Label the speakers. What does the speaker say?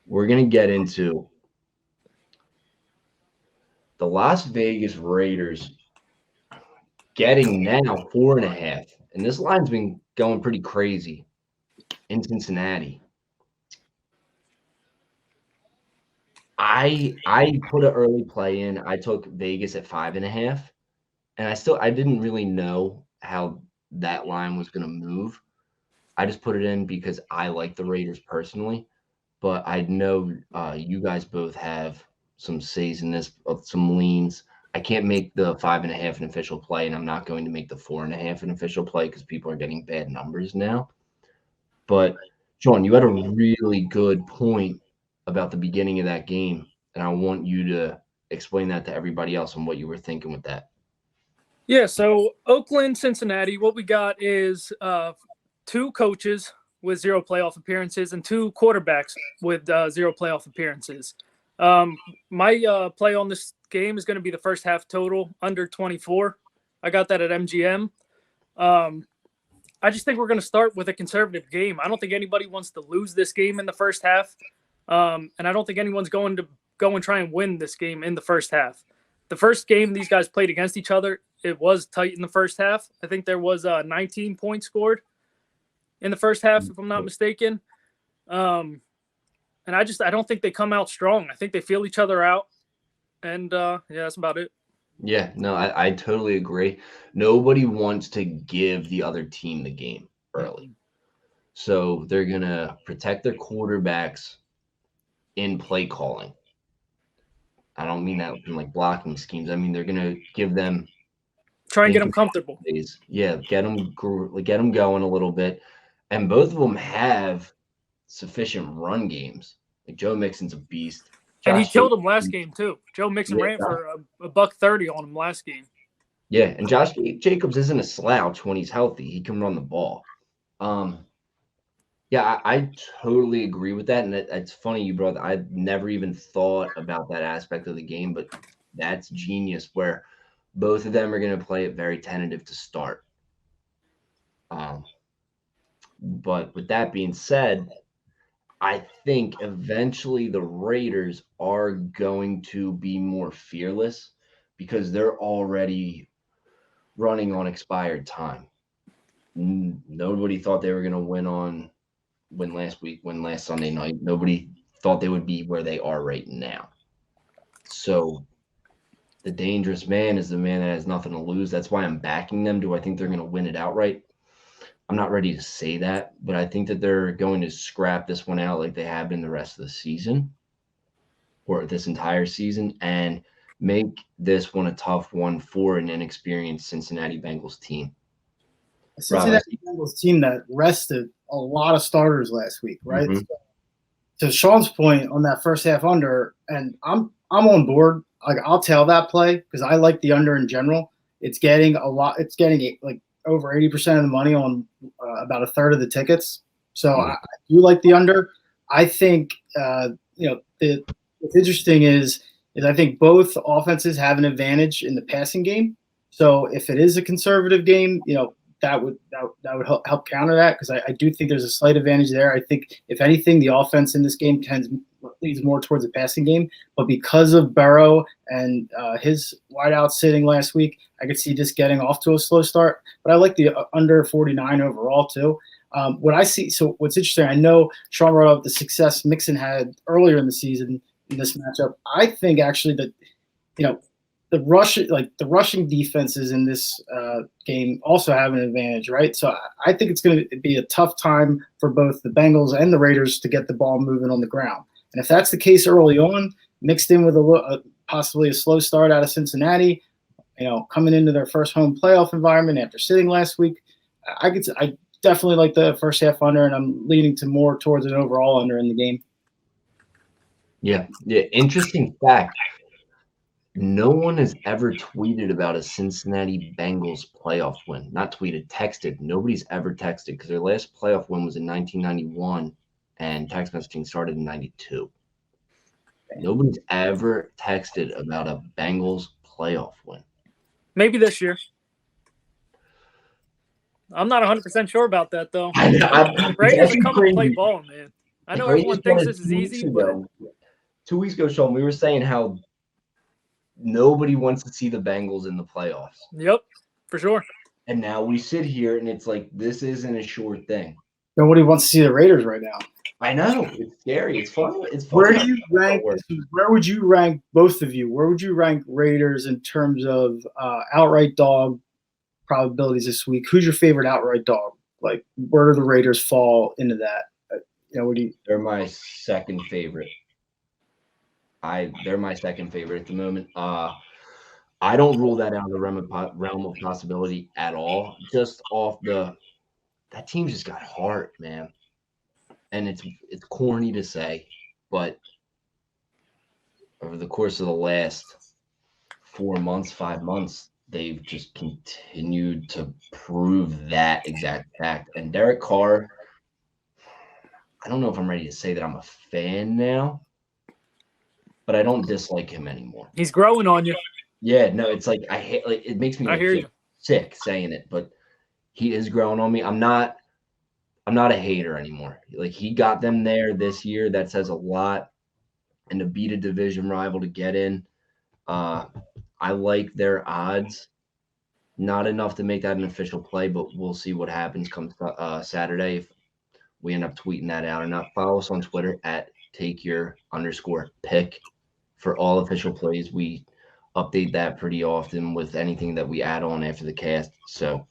Speaker 1: we're going to get into the Las Vegas Raiders getting now 4.5. And this line's been going pretty crazy in Cincinnati. I put an early play in. I took Vegas at 5.5. And I didn't really know how that line was going to move. I just put it in because I like the Raiders personally. But I know you guys both have some says in this, some leans. I can't make the 5.5 an official play, and I'm not going to make the 4.5 an official play because people are getting bad numbers now. But Sean, you had a really good point about the beginning of that game, and I want you to explain that to everybody else and what you were thinking with that.
Speaker 2: Yeah, so Oakland, Cincinnati, what we got is two coaches with 0 playoff appearances and 2 quarterbacks with 0 playoff appearances. My play on this game is going to be the first half total under 24. I got that at MGM. I just think we're going to start with a conservative game. I don't think anybody wants to lose this game in the first half, and I don't think anyone's going to go and try and win this game in the first half. The first game these guys played against each other, it was tight in the first half. I think there was 19 points scored in the first half, if I'm not mistaken. And I don't think they come out strong. I think they feel each other out. And yeah, that's about it.
Speaker 1: Yeah, no, I totally agree. Nobody wants to give the other team the game early. So they're going to protect their quarterbacks in play calling. I don't mean that in like blocking schemes. I mean, they're going to give them
Speaker 2: try and get them comfortable.
Speaker 1: Yeah, get them going a little bit. And both of them have sufficient run games. Like Joe Mixon's a beast.
Speaker 2: And he killed him last game too. Joe Mixon ran for a $130 on him last game.
Speaker 1: Yeah, and Josh Jacobs isn't a slouch when he's healthy. He can run the ball. Yeah, I totally agree with that. And it's funny you brought that. I never even thought about that aspect of the game, but that's genius where both of them are going to play it very tentative to start. But with that being said, I think eventually the Raiders are going to be more fearless because they're already running on expired time. Nobody thought they were going to win last Sunday night. Nobody thought they would be where they are right now. So the dangerous man is the man that has nothing to lose. That's why I'm backing them. Do I think they're going to win it outright? I'm not ready to say that, but I think that they're going to scrap this one out like they have been the rest of the season or this entire season and make this one a tough one for an inexperienced Cincinnati Bengals team.
Speaker 3: A Cincinnati Bengals team that rested a lot of starters last week, right?
Speaker 1: Mm-hmm.
Speaker 3: So, to Sean's point on that first half under, and I'm on board. Like I'll tell that play because I like the under in general. It's getting like over 80% of the money on about a third of the tickets. So I do like the under. I think what's interesting is I think both offenses have an advantage in the passing game. So if it is a conservative game, that would help counter that because I do think there's a slight advantage there. I think if anything, the offense in this game leads more towards the passing game. But because of Burrow and his wideout sitting last week, I could see this getting off to a slow start. But I like the under 49 overall too. What I see, so what's interesting, I know Sean brought up the success Mixon had earlier in the season in this matchup. I think actually that the rushing defenses in this game also have an advantage, right? So I think it's going to be a tough time for both the Bengals and the Raiders to get the ball moving on the ground. And if that's the case early on, mixed in with possibly a slow start out of Cincinnati, coming into their first home playoff environment after sitting last week, I definitely like the first half under, and I'm leaning to more towards an overall under in the game.
Speaker 1: Yeah. Interesting fact. No one has ever tweeted about a Cincinnati Bengals playoff win. Not tweeted, texted. Nobody's ever texted because their last playoff win was in 1991 and text messaging started in 92. Nobody's ever texted about a Bengals playoff win.
Speaker 2: Maybe this year. I'm not 100% sure about that, though. Raiders come and play ball, man. I
Speaker 1: The
Speaker 2: know everyone
Speaker 1: greatest one
Speaker 2: thinks
Speaker 1: is
Speaker 2: this is
Speaker 1: 2 weeks
Speaker 2: easy, but
Speaker 1: ago. 2 weeks ago, Sean, we were saying how nobody wants to see the Bengals in the playoffs.
Speaker 2: yep, for sure.
Speaker 1: And now we sit here and it's like, this isn't a sure thing.
Speaker 3: Nobody wants to see the Raiders right now.
Speaker 1: I know. It's scary. It's fun. It's fun.
Speaker 3: Where do you rank? Where would you rank both of you? Where would you rank Raiders in terms of outright dog probabilities this week? Who's your favorite outright dog? Like, where do the Raiders fall into that? What do you?
Speaker 1: They're my second favorite. They're my second favorite at the moment. I don't rule that out of the realm of possibility at all. Just off that team just got heart, man. And it's corny to say, but over the course of the last 4 months, 5 months, they've just continued to prove that exact fact. And Derek Carr, I don't know if I'm ready to say that I'm a fan now, but I don't dislike him anymore.
Speaker 2: He's growing on you.
Speaker 1: Yeah, no, it's like I hate. Like it makes me
Speaker 2: I hear you.
Speaker 1: sick saying it, but he is growing on me. I'm not a hater anymore. Like he got them there this year. That says a lot. And to beat a division rival to get in, I like their odds. Not enough to make that an official play, but we'll see what happens come Saturday if we end up tweeting that out or not. Follow us on Twitter at @takeyour_pick for all official plays. We update that pretty often with anything that we add on after the cast. So